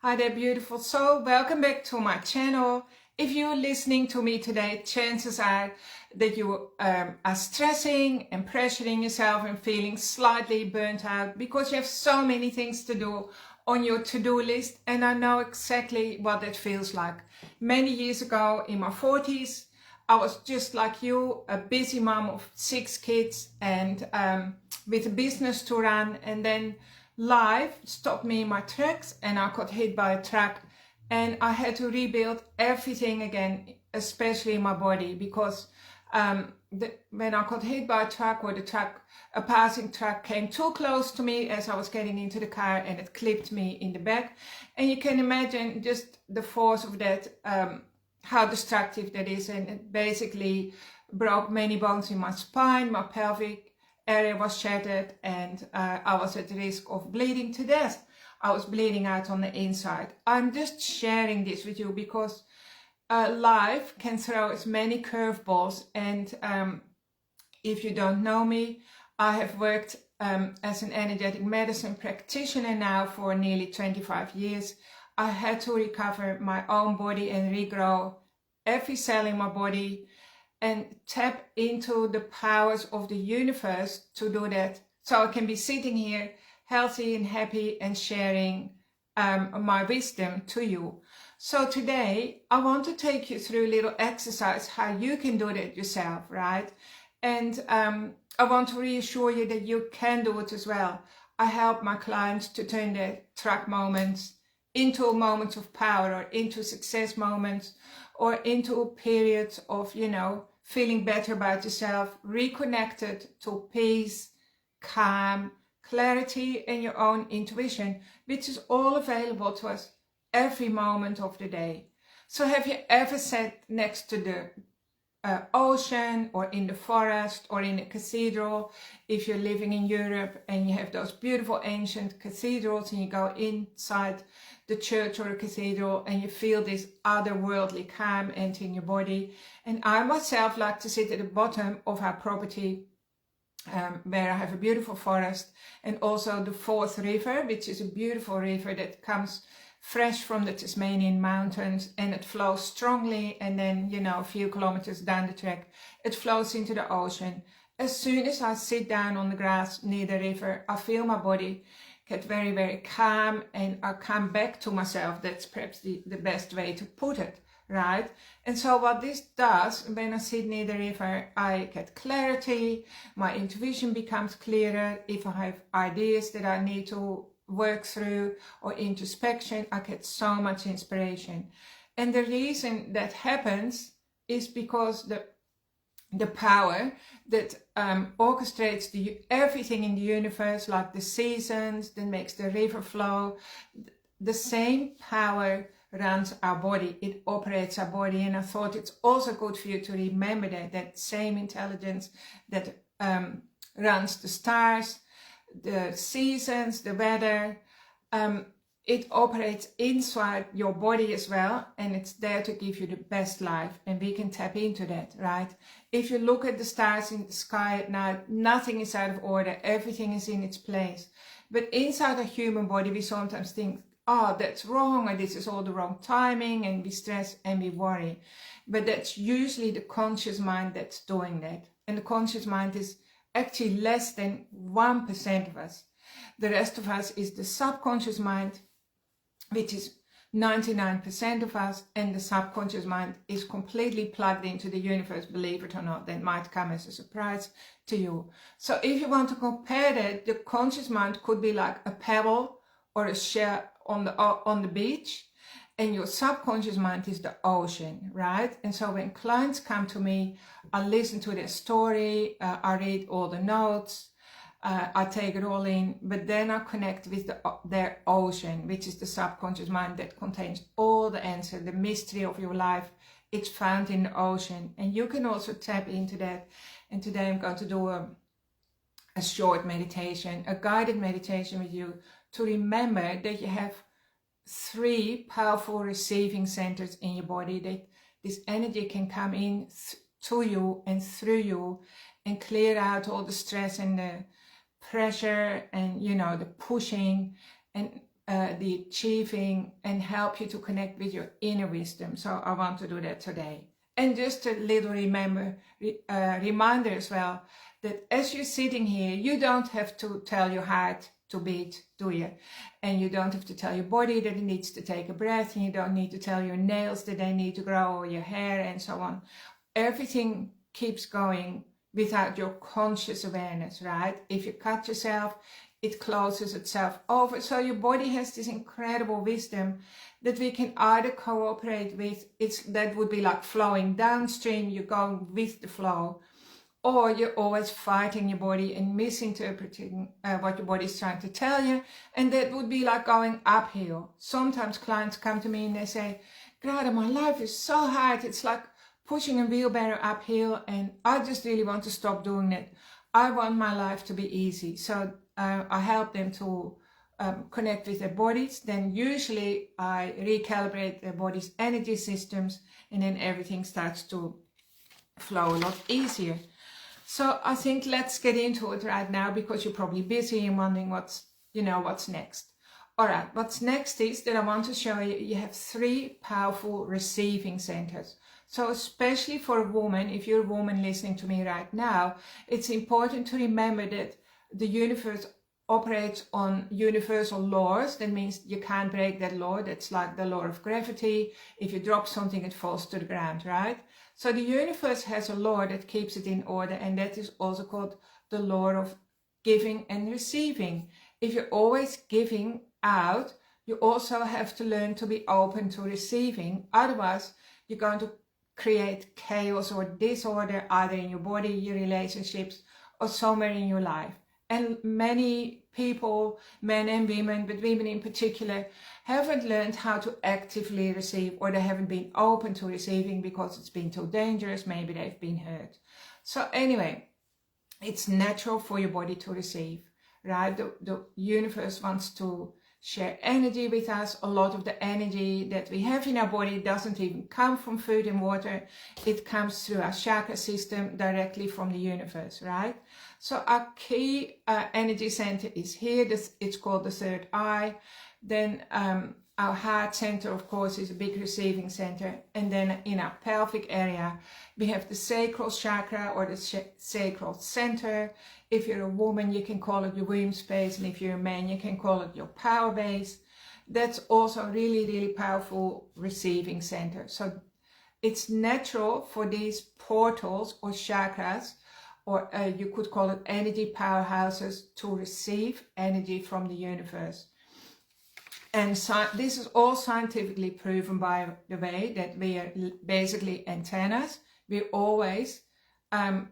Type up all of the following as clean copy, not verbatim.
Hi there, beautiful soul. Welcome back to my channel. If you're listening to me today, chances are that you are stressing and pressuring yourself and feeling slightly burnt out because you have so many things to do on your to-do list, and I know exactly what that feels like. Many years ago, in my 40s, I was just like you, a busy mom of 6 kids and with a business to run, and then life stopped me in my tracks and I got hit by a truck and I had to rebuild everything again, especially my body, because when I got hit by a truck, or a passing truck came too close to me as I was getting into the car and it clipped me in the back. And you can imagine just the force of that, how destructive that is, and it basically broke many bones in my spine. My pelvic area was shattered and I was at risk of bleeding to death. I was bleeding out on the inside. I'm just sharing this with you because life can throw as many curveballs, and if you don't know me, I have worked as an energetic medicine practitioner now for nearly 25 years. I had to recover my own body and regrow every cell in my body and tap into the powers of the universe to do that. So I can be sitting here healthy and happy and sharing my wisdom to you. So today I want to take you through a little exercise how you can do that yourself, right? And I want to reassure you that you can do it as well. I help my clients to turn their truck moments into moments of power, or into success moments, or into periods of, feeling better about yourself, reconnected to peace, calm, clarity, and your own intuition, which is all available to us every moment of the day. So have you ever sat next to the ocean, or in the forest, or in a cathedral? If you're living in Europe and you have those beautiful ancient cathedrals and you go inside the church or a cathedral and you feel this otherworldly calm entering your body. And I myself like to sit at the bottom of our property where I have a beautiful forest, and also the Forth River, which is a beautiful river that comes fresh from the Tasmanian mountains, and it flows strongly, and then a few kilometers down the track it flows into the ocean. As soon as I sit down on the grass near the river, I feel my body get very, very calm, and I come back to myself. That's perhaps the best way to put it, right? And so what this does, when I sit near the river, I get clarity, my intuition becomes clearer. If I have ideas that I need to work through, or introspection, I get so much inspiration. And the reason that happens is because the power that orchestrates everything in the universe, like the seasons, that makes the river flow, the same power runs our body. It operates our body. And I thought it's also good for you to remember that same intelligence that runs the stars, the seasons, the weather, it operates inside your body as well, and it's there to give you the best life, and we can tap into that, right? If you look at the stars in the sky at night, nothing is out of order, everything is in its place. But inside a human body, we sometimes think, oh, that's wrong, or this is all the wrong timing, and we stress and we worry. But that's usually the conscious mind that's doing that. And the conscious mind is actually less than 1% of us. The rest of us is the subconscious mind, which is 99% of us, and the subconscious mind is completely plugged into the universe, believe it or not. That might come as a surprise to you. So if you want to compare that, the conscious mind could be like a pebble or a shell on the beach, and your subconscious mind is the ocean, right? And so when clients come to me, I listen to their story, I read all the notes, I take it all in, but then I connect with their ocean, which is the subconscious mind that contains all the answers, the mystery of your life. It's found in the ocean, and you can also tap into that. And today I'm going to do a short meditation, a guided meditation with you, to remember that you have 3 powerful receiving centers in your body, that this energy can come in to you and through you and clear out all the stress and the pressure and the pushing, and the achieving, and help you to connect with your inner wisdom. So I want to do that today. And just a little reminder as well, that as you're sitting here, you don't have to tell your heart to beat, do you? And you don't have to tell your body that it needs to take a breath, and you don't need to tell your nails that they need to grow, or your hair, and so on. Everything keeps going without your conscious awareness, right? If you cut yourself, it closes itself over. So your body has this incredible wisdom that we can either cooperate with. That would be like flowing downstream, you're going with the flow, or you're always fighting your body and misinterpreting what your body is trying to tell you. And that would be like going uphill. Sometimes clients come to me and they say, Grada, my life is so hard. It's like pushing a wheelbarrow uphill, and I just really want to stop doing it. I want my life to be easy. So I help them to connect with their bodies. Then usually I recalibrate their body's energy systems, and then everything starts to flow a lot easier. So I think let's get into it right now, because you're probably busy and wondering what's next. All right, what's next is that I want to show you, you have 3 powerful receiving centers. So especially for a woman, if you're a woman listening to me right now, it's important to remember that the universe operates on universal laws. That means you can't break that law. That's like the law of gravity. If you drop something, it falls to the ground, right? So the universe has a law that keeps it in order, and that is also called the law of giving and receiving. If you're always giving out, you also have to learn to be open to receiving. Otherwise, you're going to create chaos or disorder either in your body, your relationships, or somewhere in your life. And many people, men and women, but women in particular, haven't learned how to actively receive, or they haven't been open to receiving because it's been too dangerous. Maybe they've been hurt. So anyway, it's natural for your body to receive, right? The universe wants to share energy with us. A lot of the energy that we have in our body doesn't even come from food and water. It comes through our chakra system directly from the universe, right? So our key energy center is here. It's called the third eye. Then our heart center, of course, is a big receiving center. And then in our pelvic area, we have the sacral chakra, or the sacral center. If you're a woman, you can call it your womb space. And if you're a man, you can call it your power base. That's also a really, really powerful receiving center. So it's natural for these portals or chakras, or you could call it energy powerhouses, to receive energy from the universe. And so this is all scientifically proven, by the way, that we are basically antennas. We're always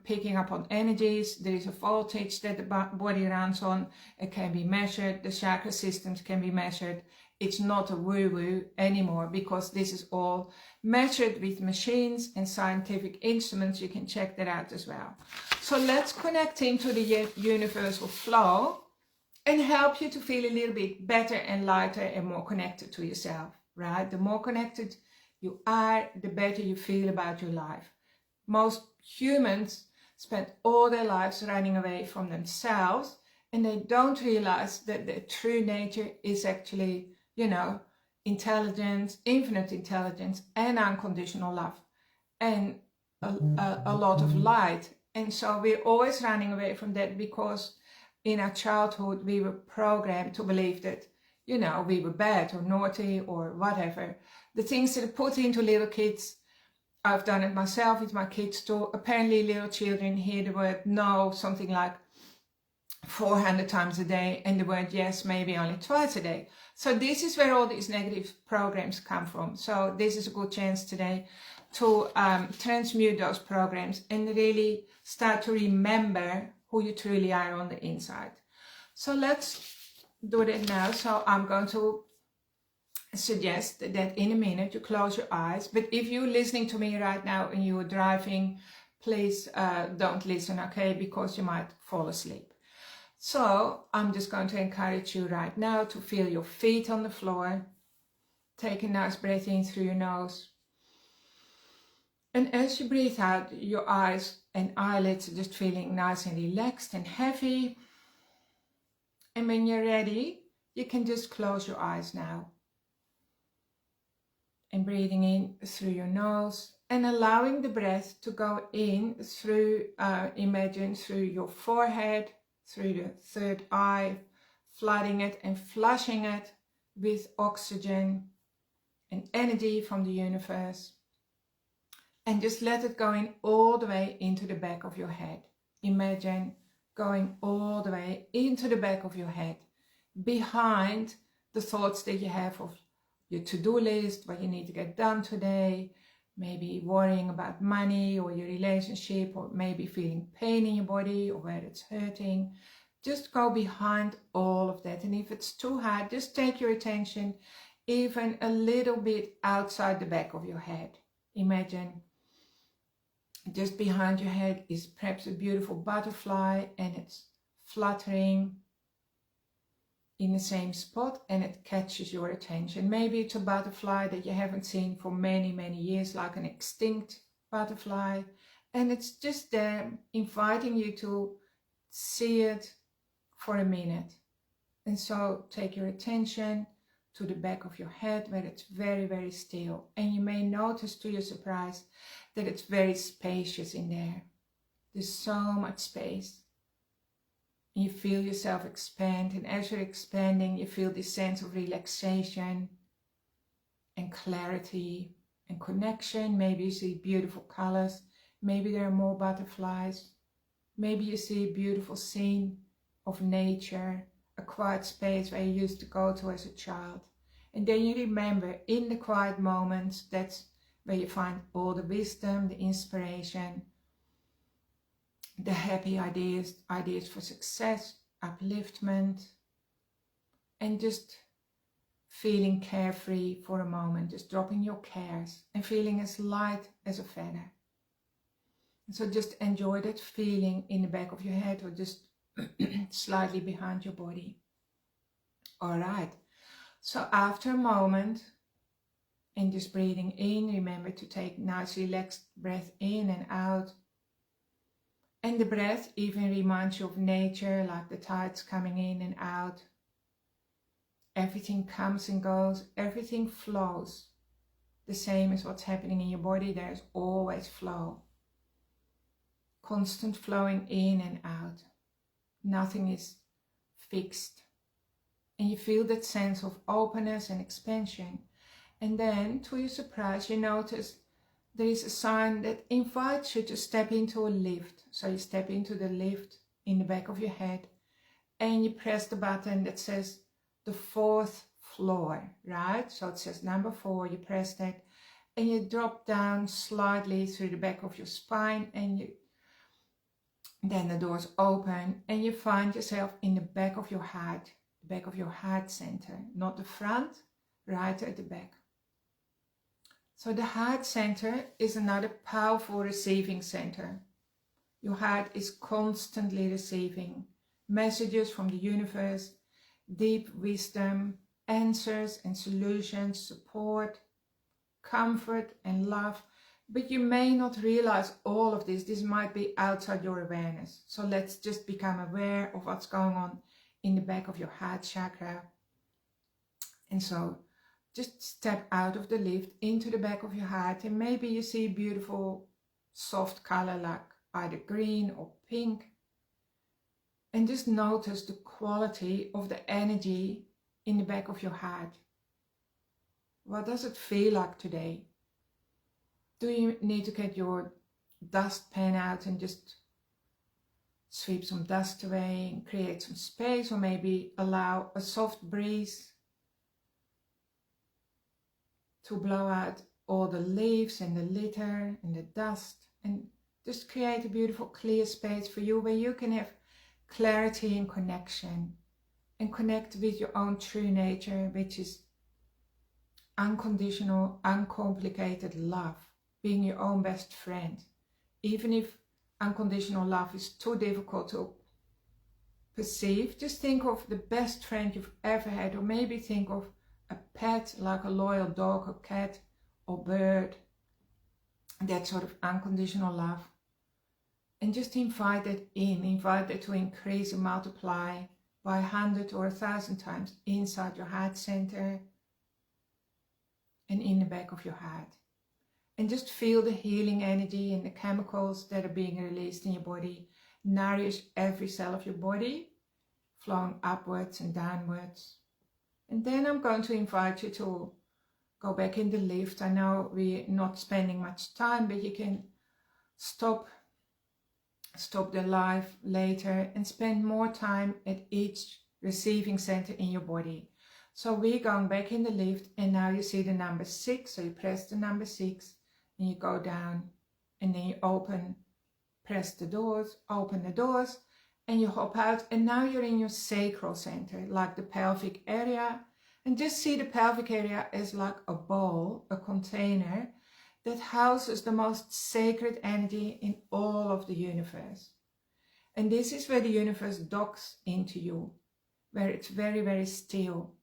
picking up on energies. There is a voltage that the body runs on. It can be measured. The chakra systems can be measured. It's not a woo-woo anymore, because this is all measured with machines and scientific instruments. You can check that out as well. So let's connect into the universal flow and help you to feel a little bit better and lighter and more connected to yourself, right? The more connected you are, the better you feel about your life. Most humans spend all their lives running away from themselves, and they don't realize that their true nature is actually, intelligence, infinite intelligence, and unconditional love, and a lot of light. And so we're always running away from that, because in our childhood we were programmed to believe that, we were bad or naughty or whatever. The things that are put into little kids, I've done it myself with my kids too. Apparently little children hear the word no something like 400 times a day, and the word yes maybe only twice a day. So this is where all these negative programs come from. So this is a good chance today to transmute those programs and really start to remember who you truly are on the inside. So let's do that now. So I'm going to suggest that in a minute you close your eyes. But if you're listening to me right now and you're driving, please don't listen, okay? Because you might fall asleep. So I'm just going to encourage you right now to feel your feet on the floor. Take a nice breath in through your nose. And as you breathe out, your eyes and eyelids are just feeling nice and relaxed and heavy. And when you're ready, you can just close your eyes now. And breathing in through your nose and allowing the breath to go in through, imagine through your forehead, through the third eye, flooding it and flushing it with oxygen and energy from the universe. And just let it go in all the way into the back of your head. Imagine going all the way into the back of your head, behind the thoughts that you have of your to-do list, what you need to get done today, maybe worrying about money or your relationship, or maybe feeling pain in your body or where it's hurting. Just go behind all of that. And if it's too hard, just take your attention even a little bit outside the back of your head. Imagine just behind your head is perhaps a beautiful butterfly, and it's fluttering in the same spot, and it catches your attention. Maybe it's a butterfly that you haven't seen for many, many years, like an extinct butterfly, and it's just there inviting you to see it for a minute. And so take your attention to the back of your head, where it's very, very still. And you may notice, to your surprise, that it's very spacious in there. There's so much space. And you feel yourself expand, and as you're expanding, you feel this sense of relaxation and clarity and connection. Maybe you see beautiful colors. Maybe there are more butterflies. Maybe you see a beautiful scene of nature, a quiet space where you used to go to as a child. And then you remember, in the quiet moments, that's where you find all the wisdom, the inspiration, the happy ideas for success, upliftment, and just feeling carefree for a moment, just dropping your cares and feeling as light as a feather. And so just enjoy that feeling in the back of your head, or just slightly behind your body. All right, so after a moment, and just breathing in, remember to take nice relaxed breath in and out. And the breath even reminds you of nature, like the tides coming in and out. Everything comes and goes, everything flows. The same as what's happening in your body, there's always flow. Constant flowing in and out. Nothing is fixed. And you feel that sense of openness and expansion. And then, to your surprise, you notice there is a sign that invites you to step into a lift. So you step into the lift in the back of your head, and you press the button that says the 4th floor, right? So it says number 4, you press that, and you drop down slightly through the back of your spine, and then the doors open, and you find yourself in the back of your heart, the back of your heart center, not the front, right at the back. So the heart center is another powerful receiving center. Your heart is constantly receiving messages from the universe, deep wisdom, answers and solutions, support, comfort and love. But you may not realize all of this. This might be outside your awareness. So let's just become aware of what's going on in the back of your heart chakra. And so just step out of the lift into the back of your heart, and maybe you see a beautiful soft color like either green or pink. And just notice the quality of the energy in the back of your heart. What does it feel like today? Do you need to get your dustpan out and just sweep some dust away and create some space, or maybe allow a soft breeze to blow out all the leaves and the litter and the dust, and just create a beautiful clear space for you where you can have clarity and connection, and connect with your own true nature, which is unconditional, uncomplicated love, being your own best friend. Even if unconditional love is too difficult to perceive, just think of the best friend you've ever had, or maybe think of a pet, like a loyal dog or cat or bird, that sort of unconditional love. And just invite that in, invite that to increase and multiply by 100 or 1,000 times inside your heart center and in the back of your head. And just feel the healing energy and the chemicals that are being released in your body nourish every cell of your body, flowing upwards and downwards. And then I'm going to invite you to go back in the lift. I know we're not spending much time, but you can stop the live later and spend more time at each receiving center in your body. So we're going back in the lift, and now you see the number 6, so you press the number 6 and you go down, and then you press the doors, open the doors, and you hop out, and now you're in your sacral center, like the pelvic area. And just see the pelvic area as like a bowl, a container that houses the most sacred energy in all of the universe. And this is where the universe docks into you, where it's very, very still,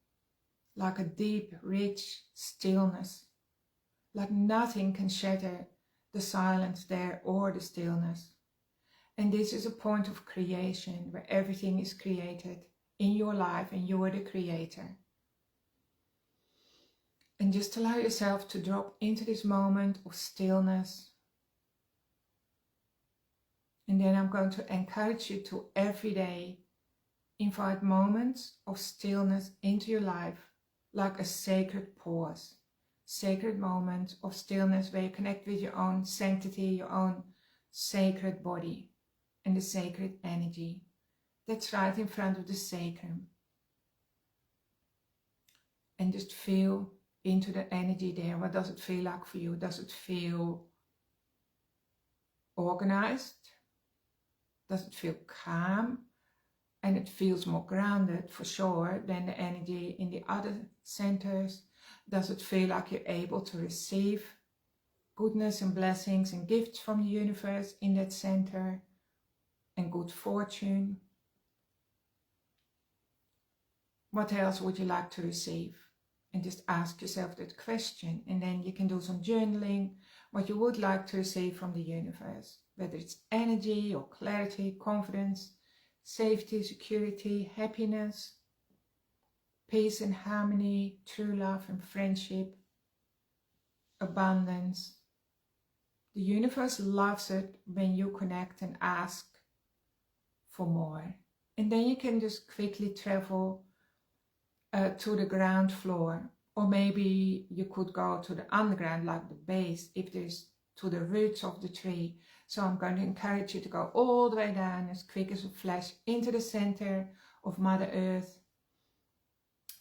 like a deep, rich stillness, like nothing can shatter the silence there or the stillness. And this is a point of creation where everything is created in your life and you are the creator. And just allow yourself to drop into this moment of stillness. And then I'm going to encourage you to every day invite moments of stillness into your life, like a sacred pause, sacred moment of stillness where you connect with your own sanctity, your own sacred body and the sacred energy that's right in front of the sacrum. And just feel into the energy there. What does it feel like for you? Does it feel organized? Does it feel calm? And it feels more grounded for sure than the energy in the other centers. Does it feel like you're able to receive goodness and blessings and gifts from the universe in that center and good fortune? What else would you like to receive? And just ask yourself that question, and then you can do some journaling, what you would like to receive from the universe, whether it's energy or clarity, confidence, safety, security, happiness, peace and harmony, true love and friendship, abundance. The universe loves it when you connect and ask for more. And then you can just quickly travel to the ground floor, or maybe you could go to the underground, like the base, if there's to the roots of the tree. So I'm going to encourage you to go all the way down as quick as a flash into the center of Mother Earth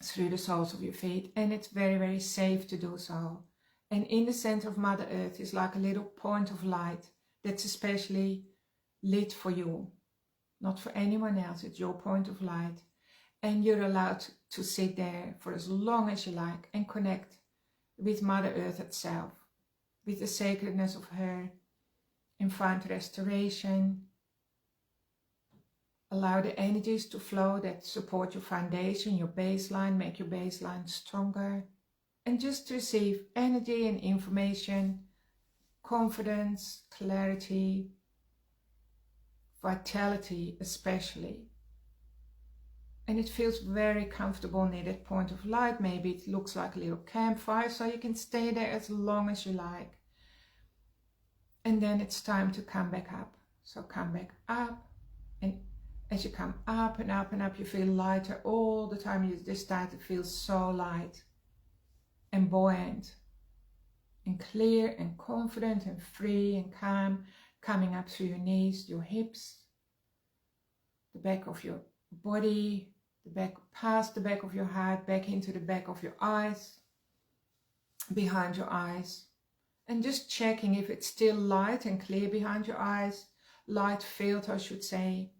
through the soles of your feet, and it's very, very safe to do so. And in the center of Mother Earth is like a little point of light that's especially lit for you, not for anyone else. It's your point of light. And you're allowed to sit there for as long as you like and connect with Mother Earth itself, with the sacredness of her, and find restoration. Allow the energies to flow that support your foundation, your baseline, make your baseline stronger. And just receive energy and information, confidence, clarity, vitality especially. And it feels very comfortable near that point of light. Maybe it looks like a little campfire, so you can stay there as long as you like. And then it's time to come back up. So come back up, and as you come up and up and up, you feel lighter all the time. You just start to feel so light and buoyant and clear and confident and free and calm, coming up through your knees, your hips, the back of your body, the back, past the back of your head, back into the back of your eyes, behind your eyes, and just checking if it's still light and clear behind your eyes, light filled, I should say.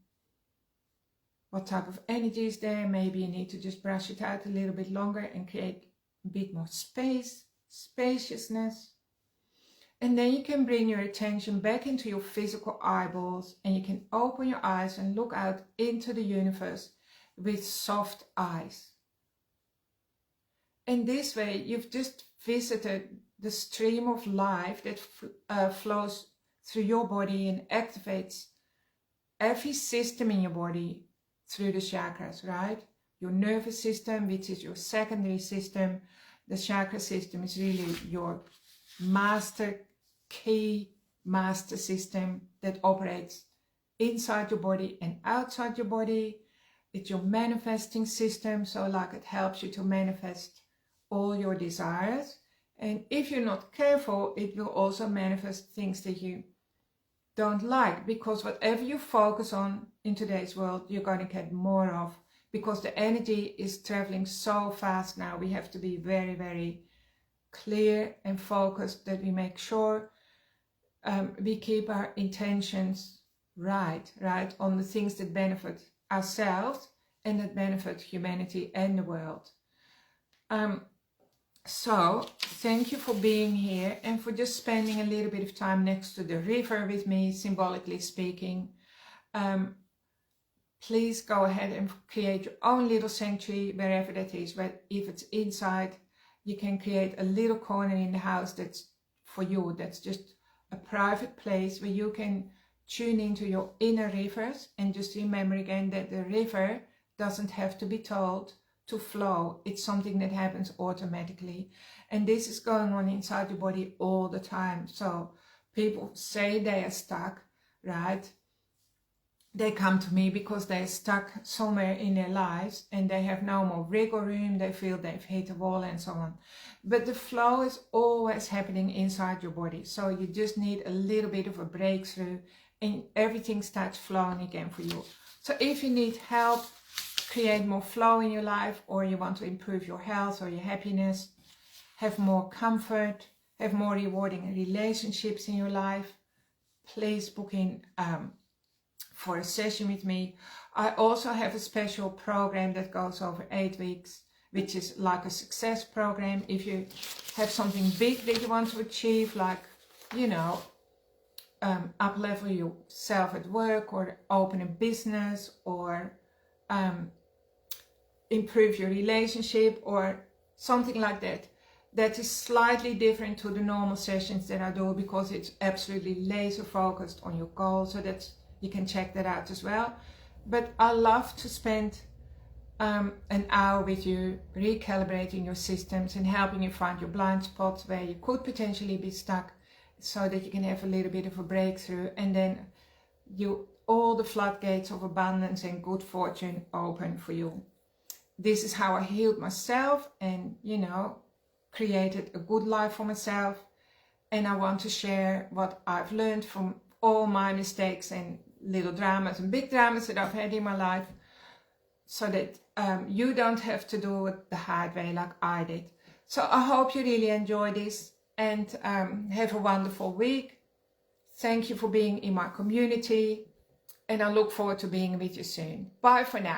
What type of energy is there? Maybe you need to just brush it out a little bit longer and create a bit more space, spaciousness. And then you can bring your attention back into your physical eyeballs, and you can open your eyes and look out into the universe with soft eyes. And this way you've just visited the stream of life that flows through your body and activates every system in your body through the chakras, right? Your nervous system, which is your secondary system. The chakra system is really your key master system that operates inside your body and outside your body. It's your manifesting system, so like it helps you to manifest all your desires. And if you're not careful, it will also manifest things that you don't like, because whatever you focus on in today's world, you're going to get more of, because the energy is traveling so fast now. We have to be very, very clear and focused that we make sure we keep our intentions right on the things that benefit ourselves and that benefit humanity and the world. So thank you for being here and for just spending a little bit of time next to the river with me, symbolically speaking. Please go ahead and create your own little sanctuary wherever that is. But if it's inside, you can create a little corner in the house that's for you. That's just a private place where you can tune into your inner rivers, and just remember again that the river doesn't have to be told to flow. It's something that happens automatically, and this is going on inside your body all the time. So people say they are stuck, right? They come to me because they're stuck somewhere in their lives and they have no more wiggle room. They feel they've hit a wall and so on. But the flow is always happening inside your body. So you just need a little bit of a breakthrough and everything starts flowing again for you. So if you need help, create more flow in your life, or you want to improve your health or your happiness, have more comfort, have more rewarding relationships in your life, please book in for a session with me. I also have a special program that goes over 8 weeks, which is like a success program. If you have something big that you want to achieve, like, you know, up level yourself at work, or open a business, or improve your relationship, or something like that, that is slightly different to the normal sessions that I do, because it's absolutely laser focused on your goal. So that's, you can check that out as well. But I love to spend an hour with you, recalibrating your systems and helping you find your blind spots where you could potentially be stuck, so that you can have a little bit of a breakthrough, and then all the floodgates of abundance and good fortune open for you. This is how I healed myself and, you know, created a good life for myself. And I want to share what I've learned from all my mistakes and little dramas and big dramas that I've had in my life, so that you don't have to do it the hard way like I did. So I hope you really enjoy this, and have a wonderful week. Thank you for being in my community, and I look forward to being with you soon. Bye for now.